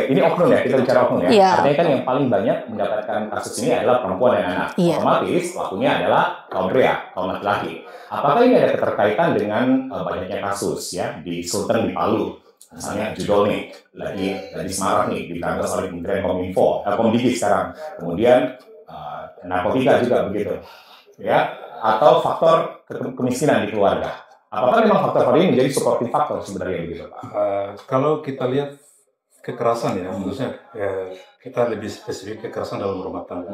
ini oknum ya, kita bicara oknum ya. Artinya kan yang paling banyak mendapatkan kasus ini adalah perempuan dan anak. Otomatis pelakunya adalah kaum pria, kaum laki-laki. Apakah ini ada keterkaitan dengan banyaknya kasus ya di Sulteng, di Palu? Misalnya judul nih, lagi semarak nih, diberantas oleh Kementerian Komdigi sekarang. Kemudian narkotika juga begitu. Ya, atau faktor kemiskinan di keluarga. Apakah memang faktor ini menjadi supporting faktor sebenarnya begitu Pak? Kalau kita lihat kekerasan ya, maksudnya kita lebih spesifik kekerasan dalam rumah tangga.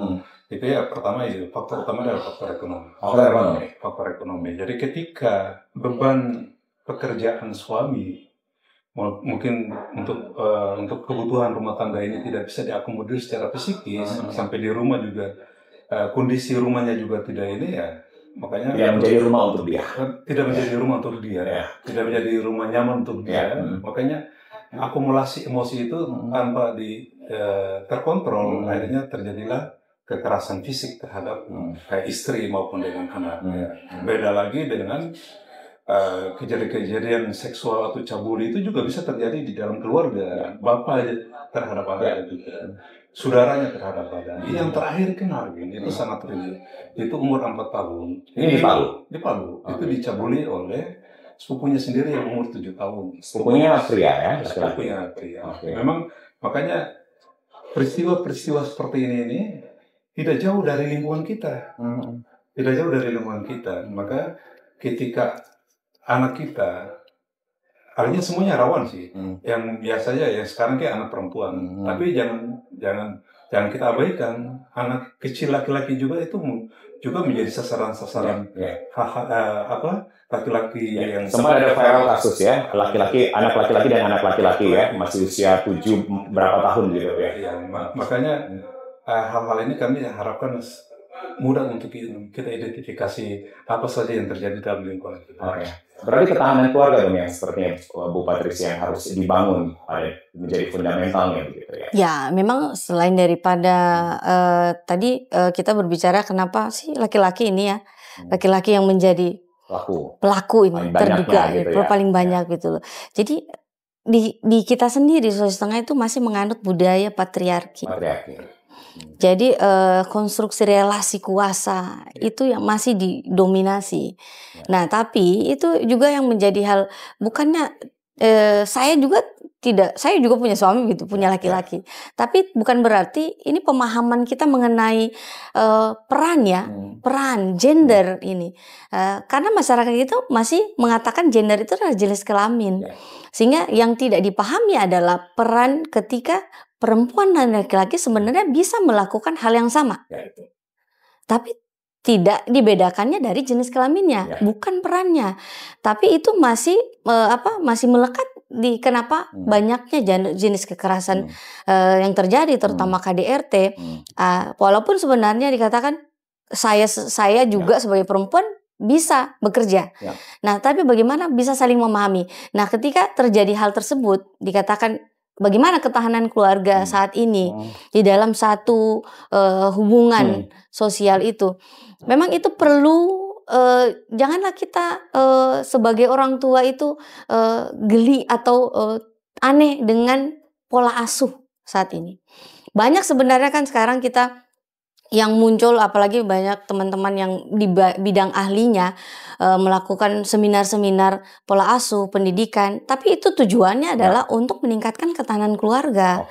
Itu ya pertama itu faktor utama adalah faktor ekonomi. Faktor ekonomi. Jadi ketika beban pekerjaan suami mungkin untuk kebutuhan rumah tangga ini tidak bisa diakomodir secara psikis, sampai di rumah juga kondisi rumahnya juga tidak ini ya. Makanya tidak menjadi rumah untuk dia. Tidak menjadi rumah untuk dia. Tidak menjadi rumah nyaman untuk dia. Makanya akumulasi emosi itu tanpa terkontrol, akhirnya terjadilah kekerasan fisik terhadap istri maupun dengan anak. Beda lagi dengan kejadian-kejadian seksual atau cabuli itu juga bisa terjadi di dalam keluarga. Bapak terhadap anak juga. Saudaranya terhadap badan. Yang terakhir kan itu sangat real. Itu umur 4 tahun. Ini di Palu? Di Palu. Itu dicabuli oleh sepupunya sendiri yang umur 7 tahun. Sepupunya pria ya? Sepupunya pria. Memang makanya peristiwa-peristiwa seperti ini tidak jauh dari lingkungan kita. Tidak jauh dari lingkungan kita. Maka ketika anak kita artinya semuanya rawan sih. Yang biasanya ya sekarang kayak anak perempuan. Tapi jangan kita abaikan anak kecil laki-laki juga itu juga menjadi sasaran-sasaran laki-laki yang sempat ada viral kasus ya, anak laki-laki dan anak laki-laki ya, masih usia 7 berapa tahun gitu ya. Ya, makanya hal-hal ini kami harapkan mudah untuk kita identifikasi apa saja yang terjadi dalam lingkungan kita. Oke. Berarti ketahanan keluarga dong yang sepertinya Bu Patricia yang harus dibangun menjadi fundamentalnya gitu ya. Ya, memang selain daripada tadi kita berbicara kenapa sih laki-laki ini ya, laki-laki yang menjadi pelaku ini terduga gitu ya, paling banyak gitu loh. Jadi di kita sendiri Sulawesi Tengah itu masih menganut budaya patriarki. Jadi konstruksi relasi kuasa itu yang masih didominasi. Nah, tapi itu juga yang menjadi hal, bukannya saya juga punya suami gitu, punya laki-laki. Tapi bukan berarti ini pemahaman kita mengenai peran gender ini. Karena masyarakat itu masih mengatakan gender itu adalah jenis kelamin. Sehingga yang tidak dipahami adalah peran ketika perempuan dan laki-laki sebenarnya bisa melakukan hal yang sama. Tapi tidak dibedakannya dari jenis kelaminnya, bukan perannya. Tapi itu masih melekat di kenapa banyaknya jenis kekerasan yang terjadi, terutama KDRT. Walaupun sebenarnya dikatakan saya juga sebagai perempuan bisa bekerja. Nah, tapi bagaimana bisa saling memahami? Nah, ketika terjadi hal tersebut, dikatakan bagaimana ketahanan keluarga saat ini di dalam satu hubungan sosial itu. Memang itu perlu, janganlah kita sebagai orang tua itu geli atau aneh dengan pola asuh saat ini. Banyak sebenarnya kan sekarang kita yang muncul, apalagi banyak teman-teman yang di bidang ahlinya melakukan seminar-seminar pola asuh, pendidikan, tapi itu tujuannya adalah untuk meningkatkan ketahanan keluarga.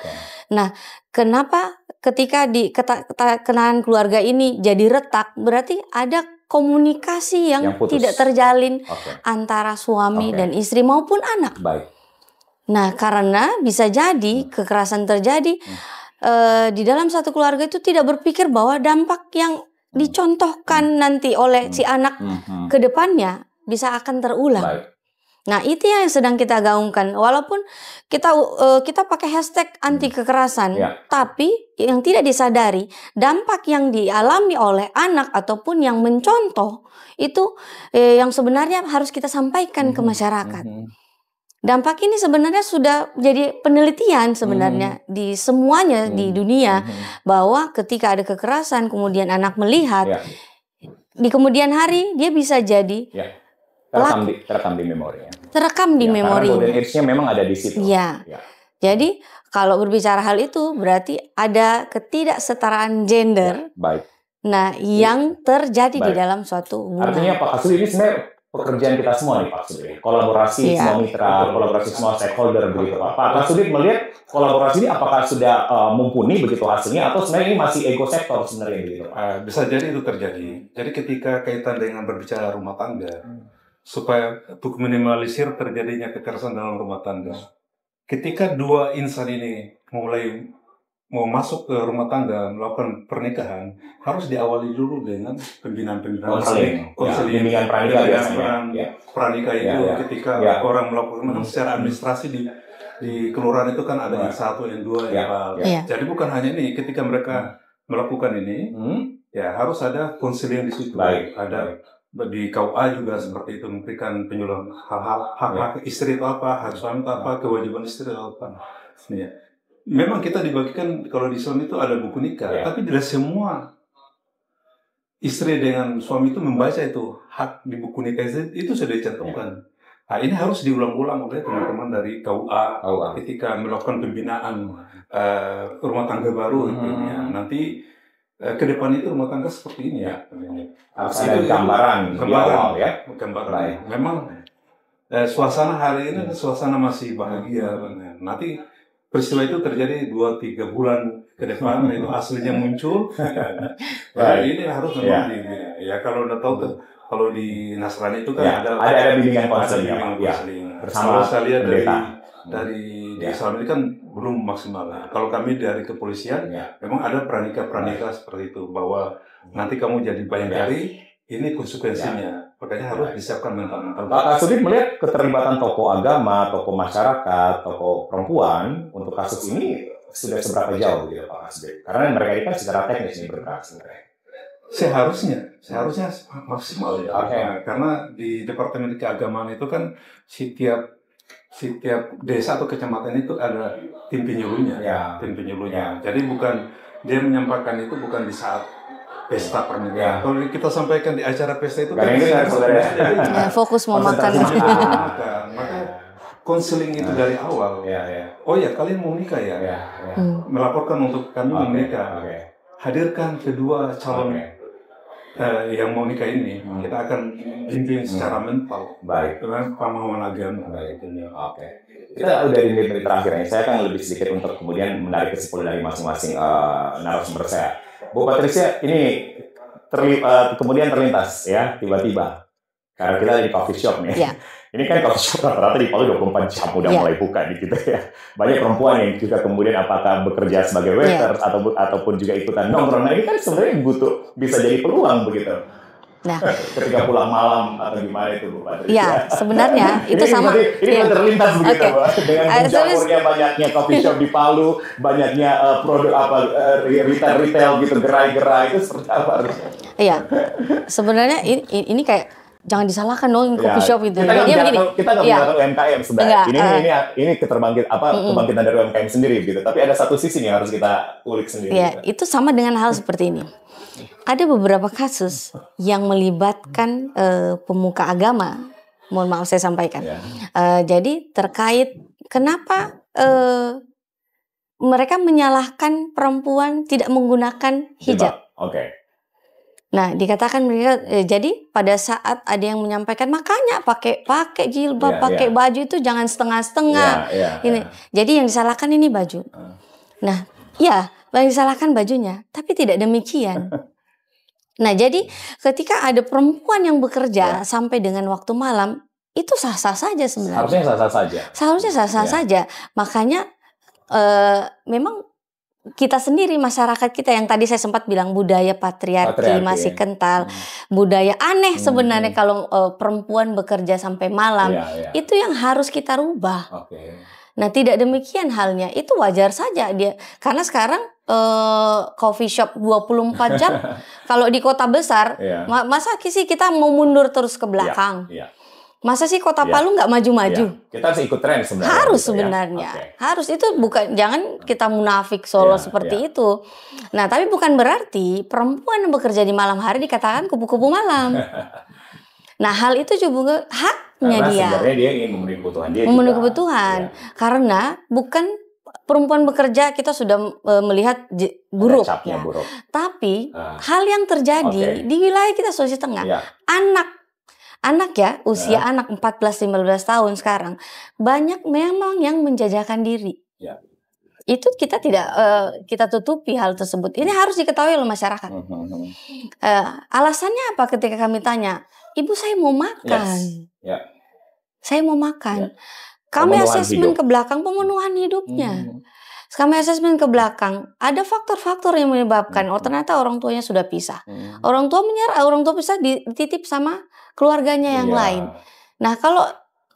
Nah, kenapa ketika ketahanan keluarga ini jadi retak, berarti ada komunikasi yang tidak terjalin antara suami dan istri maupun anak. Nah, karena bisa jadi kekerasan terjadi di dalam satu keluarga itu tidak berpikir bahwa dampak yang dicontohkan nanti oleh si anak ke depannya bisa akan terulang. Nah, itu yang sedang kita gaungkan. Walaupun kita pakai hashtag anti kekerasan, tapi yang tidak disadari dampak yang dialami oleh anak ataupun yang mencontoh itu yang sebenarnya harus kita sampaikan ke masyarakat. Dampak ini sebenarnya sudah jadi penelitian sebenarnya di semuanya di dunia, bahwa ketika ada kekerasan kemudian anak melihat di kemudian hari dia bisa jadi terekam di memorinya. Terekam di memori. Karena golden age-nya memang ada di situ. Jadi kalau berbicara hal itu berarti ada ketidaksetaraan gender. Nah, yang terjadi di dalam suatu hubungan. Artinya Pak Kasudi ini sebenarnya pekerjaan kita semua nih Pak Kasudi. Kolaborasi semua mitra, kolaborasi semua stakeholder begitu Pak. Pak Kasudi melihat kolaborasi ini apakah sudah mumpuni begitu hasilnya atau sebenarnya ini masih ego sektor sebenarnya begitu Pak? Bisa jadi itu terjadi. Jadi ketika kaitan dengan berbicara rumah tangga, supaya untuk minimalisir terjadinya kekerasan dalam rumah tangga, ketika dua insan ini mau masuk ke rumah tangga, melakukan pernikahan, harus diawali dulu dengan pembinaan-pembinaan konseling, pranikah itu ketika orang melakukan secara administrasi di kelurahan itu kan ada yang satu, yang dua, jadi bukan hanya ini, ketika mereka melakukan ini, ya harus ada konseling di situ, ada di KUA juga seperti itu, memberikan penyuluhan hak istri itu apa, hak suami itu apa, kewajiban istri itu apa. Memang kita dibagikan kalau di Islam itu ada buku nikah, tapi tidak semua istri dengan suami itu membaca itu hak di buku nikah itu sudah dicantumkan. Nah, ini harus diulang-ulang oleh teman-teman dari KUA ketika melakukan pembinaan rumah tangga baru. Nanti ke depan itu rumah tangga seperti ini harus ada gambaran di awal gambaran. Memang suasana hari ini suasana masih bahagia. Nanti peristiwa itu terjadi 2-3 bulan ke depan itu aslinya muncul. Ini harus memang Ya kalau udah tahu tuh, kalau di Nasrani itu kan Ya, ada bimbingan ada konseling ya, bimbingan Pak. Ya, konseling. bersama Kalau saya lihat pendeta. dari di Ya. Islam ini kan belum maksimal. Kalau kami dari kepolisian, Ya. memang ada pranika seperti itu, bahwa nanti kamu jadi bayangkari, ini konsekuensinya. Makanya harus disiapkan mental-mental. Pak Kasudit melihat keterlibatan tokoh agama, tokoh masyarakat, tokoh perempuan untuk kasus ini sudah seberapa jauh gitu Pak Kasudit? Karena mereka ini kan secara teknis ini bergerak sebenarnya. Seharusnya maksimal ya. Oke. Karena di Departemen Keagamaan itu kan setiap desa atau kecamatan itu ada tim penyuluhnya. Ya. Tim penyuluhnya. Jadi bukan dia menyampaikan itu bukan di saat pesta pernikahan. Ya. Kalau kita sampaikan di acara pesta itu Karena ini kan sebenarnya fokus mau makan. Maka konseling itu dari awal. Ya. Oh ya, kalian mau nikah ya? Ya. Melaporkan untuk kami mau nikah. Oke. Hadirkan kedua calon yang mau nikah ini. Kita akan bimbing secara mental. Baik. Dengan pemahaman agama. Baik. Oke. Kita udah di menit terakhir nih. Saya akan lebih sedikit untuk kemudian menarik kesimpulan dari masing-masing narasumber saya. Bu Patricia, ini kemudian terlintas ya tiba-tiba. Karena kita di coffee shop nih. Ya. Ini kan coffee shop rata-rata di Palu 24 jam udah mulai buka di kita ya. Banyak perempuan yang juga kemudian apakah bekerja sebagai waiter ataupun juga ikutan nongkrong. Nah ini kan sebenarnya bisa jadi peluang begitu. Nah, ketika pulang malam atau gimana itu Bu Patricia? Ya, sebenarnya itu sama. Ini terlintas begitu, Bu. Dengan mencampurnya banyaknya coffee shop di Palu, banyaknya produk retail gitu, gerai-gerai itu seperti apa harusnya? Iya, sebenarnya ini kayak jangan disalahkan dong coffee shop itu. Kita nggak menggunakan UMKM sebenarnya. Ini kebangkitan dari UMKM sendiri gitu. Tapi ada satu sisi yang harus kita ulik sendiri. Ya, itu sama dengan hal seperti ini. Ada beberapa kasus yang melibatkan pemuka agama. Mohon maaf saya sampaikan. Jadi terkait kenapa mereka menyalahkan perempuan tidak menggunakan hijab. Oke. Nah, dikatakan mereka jadi pada saat ada yang menyampaikan makanya pakai jilbab, pakai baju itu jangan setengah-setengah. Ini. Jadi yang disalahkan ini baju. Nah, ya, yang disalahkan bajunya, tapi tidak demikian. Nah, jadi ketika ada perempuan yang bekerja sampai dengan waktu malam, itu sah-sah saja sebenarnya. Harusnya sah-sah saja. Seharusnya sah-sah saja. Makanya memang kita sendiri, masyarakat kita yang tadi saya sempat bilang budaya patriarki masih kental, budaya aneh sebenarnya kalau perempuan bekerja sampai malam, itu yang harus kita rubah. Nah, tidak demikian halnya, itu wajar saja dia, karena sekarang coffee shop 24 jam, kalau di kota besar, masa sih kita mau mundur terus ke belakang? Masa sih kota Palu nggak maju-maju? Kita harus ikut tren sebenarnya. Harus sebenarnya. Harus, itu bukan, jangan kita munafik solo seperti itu. Nah, tapi bukan berarti perempuan yang bekerja di malam hari dikatakan kupu-kupu malam. Nah, hal itu juga haknya dia. Sebenarnya dia ingin memenuhi kebutuhan dia. Memenuhi kebutuhan. Karena bukan perempuan bekerja kita sudah melihat buruk. Buruk. Tapi hal yang terjadi di wilayah kita Sulawesi Tengah, anak ya, usia anak 14-15 tahun sekarang banyak memang yang menjajakan diri. Itu kita tidak kita tutupi hal tersebut. Ini harus diketahui oleh masyarakat. Alasannya apa ketika kami tanya, Ibu saya mau makan. Saya mau makan. Kami asesmen ke belakang pemenuhan hidupnya. Kami asesmen ke belakang, ada faktor-faktor yang menyebabkan, ternyata orang tuanya sudah pisah. Orang tua menyerah, orang tua pisah dititip sama keluarganya yang lain. Nah,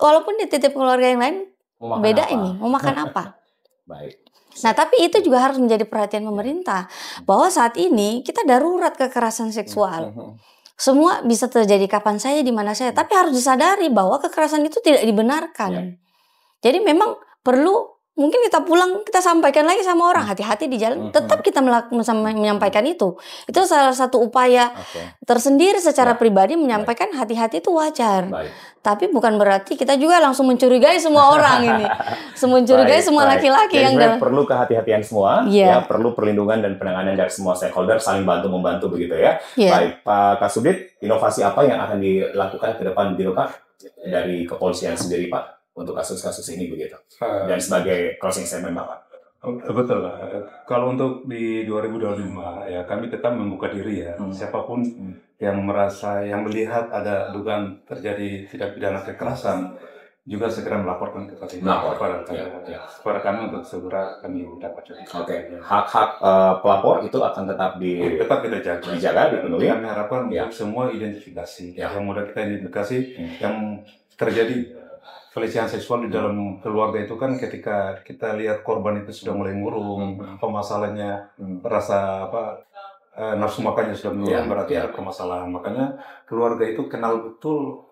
walaupun dititip keluarga yang lain, beda apa? Ini, mau makan apa? Baik. Nah, tapi itu juga harus menjadi perhatian pemerintah, bahwa saat ini kita darurat kekerasan seksual. Semua bisa terjadi kapan saja, di mana saja, tapi harus disadari bahwa kekerasan itu tidak dibenarkan. Jadi memang perlu, mungkin kita pulang, kita sampaikan lagi sama orang, hati-hati di jalan, tetap kita menyampaikan itu. Itu salah satu upaya tersendiri secara pribadi, menyampaikan hati-hati itu wajar. Tapi bukan berarti kita juga langsung mencurigai semua orang ini. Mencurigai semua laki-laki yang perlu kehati-hatian semua, perlu perlindungan dan penanganan dari semua stakeholder, saling bantu-membantu begitu ya. Baik, Pak Kasudit, inovasi apa yang akan dilakukan ke depan di Pak dari kepolisian sendiri Pak? Untuk kasus-kasus ini begitu. Dan sebagai closing statement Bapak. Betul lah. Kalau untuk di 2025 ya kami tetap membuka diri ya. Siapapun yang merasa, yang melihat ada dugaan terjadi tindak pidana kekerasan juga segera melaporkan kepada kami untuk segera kami dapat. Oke. Hak-hak pelapor itu akan tetap tetap kita dijaga, dipenuhi. Kami harapkan untuk semua identifikasi yang mudah kita identifikasi yang terjadi pelecehan seksual di dalam keluarga itu kan ketika kita lihat korban itu sudah mulai murung, masalahnya rasa nafsu makannya sudah menurun, berarti ada permasalahan. Makanya keluarga itu kenal betul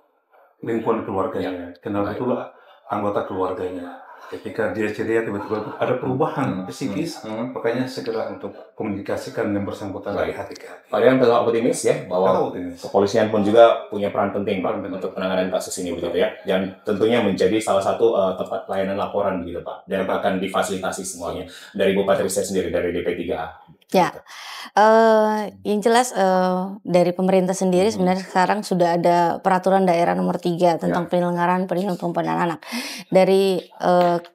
lingkungan keluarganya, kenal betul anggota keluarganya. Ketika dia ceria tiba-tiba ada perubahan psikis, makanya segera untuk komunikasikan yang bersangkutan dari hati ke hati. Kalian tetap optimis ya bahwa kepolisian pun juga punya peran penting Pak untuk penanganan kasus ini begitu ya, dan tentunya menjadi salah satu tempat pelayanan laporan begitu Pak, dan akan difasilitasi semuanya dari Bu Patricia sendiri dari DP3A. Ya, yang jelas dari pemerintah sendiri sebenarnya sekarang sudah ada peraturan daerah nomor 3 tentang penyelenggaraan perlindungan perempuan dan anak. Dari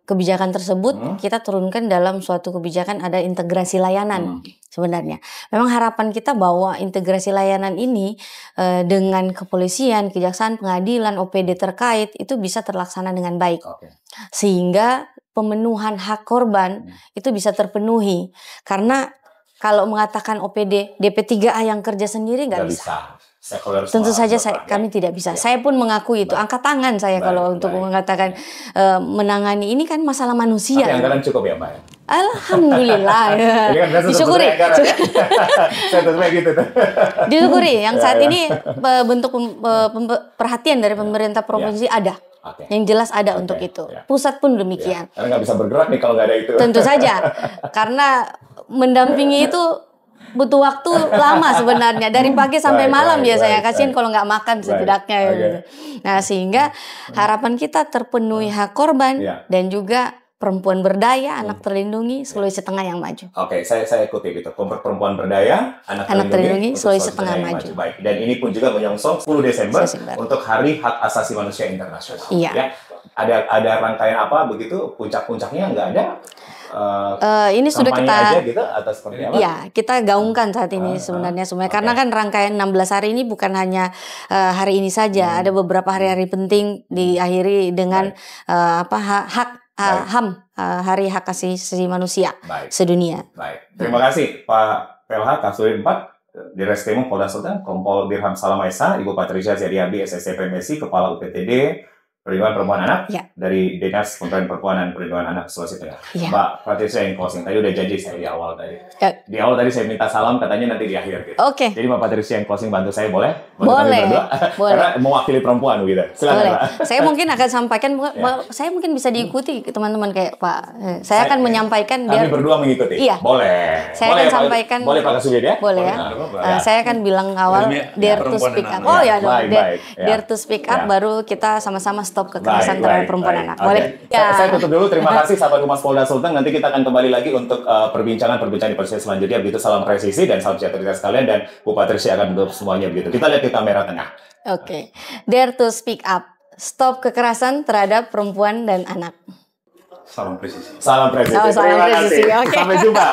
kebijakan tersebut kita turunkan dalam suatu kebijakan ada integrasi layanan sebenarnya. Memang harapan kita bahwa integrasi layanan ini dengan kepolisian, kejaksaan, pengadilan, OPD terkait itu bisa terlaksana dengan baik. Sehingga pemenuhan hak korban itu bisa terpenuhi. Karena kalau mengatakan OPD, DP3A yang kerja sendiri nggak bisa. Tentu saja kami tidak bisa. Saya pun mengakui itu. Angkat tangan saya kalau untuk mengatakan menangani ini kan masalah manusia. Tapi anggaran cukup ya Mbak? Alhamdulillah. Disyukuri. Disyukuri. Yang saat ini bentuk perhatian dari pemerintah provinsi ada. Yang jelas ada untuk itu. Pusat pun demikian. Karena nggak bisa bergerak nih kalau nggak ada itu. Tentu saja. Karena mendampingi itu butuh waktu lama sebenarnya. Dari pagi sampai malam biasanya. Kasihan kalau nggak makan setidaknya. Gitu. Nah sehingga harapan kita terpenuhi hak korban dan juga perempuan berdaya, anak terlindungi, Sulawesi Tengah yang maju. Oke, saya kutip itu. Perempuan berdaya, anak terlindungi, Sulawesi Tengah maju. Baik. Dan ini pun juga menyongsong 10 Desember untuk Hari Hak Asasi Manusia Internasional. Iya. Ya. Ada rangkaian apa begitu? Puncak-puncaknya nggak ada? Ini sudah kita aja gitu, atau seperti apa? Iya, kita gaungkan saat ini sebenarnya semuanya. Karena kan rangkaian 16 hari ini bukan hanya hari ini saja. Ada beberapa hari-hari penting diakhiri dengan HAM, Hari Hak Asasi Manusia sedunia. Baik. Terima kasih Pak PLH Kapsul 4 Direskrimum Polda Sulteng, Kompol Dirham Salamaesa, Ibu Patricia Zediabi, SSC PMSI, Kepala UPTD Perlindungan Perempuan Anak dari Dinas Pemberdayaan Perempuan dan Perlindungan Anak Sulawesi Tengah. Mbak Patricia yang closing, tadi udah janji saya di awal tadi. Di awal tadi saya minta salam, katanya nanti di akhir gitu. Jadi Mbak Patricia yang closing bantu saya boleh? Boleh. Karena mewakili perempuan gitu. Silakan Mbak. Saya mungkin akan sampaikan, saya mungkin bisa diikuti teman-teman kayak Pak. Saya akan menyampaikan. Kami berdua mengikuti? Iya. Boleh. Saya akan sampaikan. Boleh Pak Kasubir ya? Boleh ya. Saya akan bilang awal, dare to speak up. Oh ya dong, dare to speak up, baru kita sama-sama stop kekerasan terhadap perempuan anak. Boleh. Saya tutup dulu. Terima kasih sahabat Humas Polda Sulteng. Nanti kita akan kembali lagi untuk perbincangan di episode selanjutnya. Begitu, salam presisi dan salam sejahtera sekalian, dan Bu Patricia akan menutup semuanya begitu. Kita lihat di kamera tengah. Dare to speak up. Stop kekerasan terhadap perempuan dan anak. Salam presisi. Salam presisi. Salam presisi. Sampai jumpa.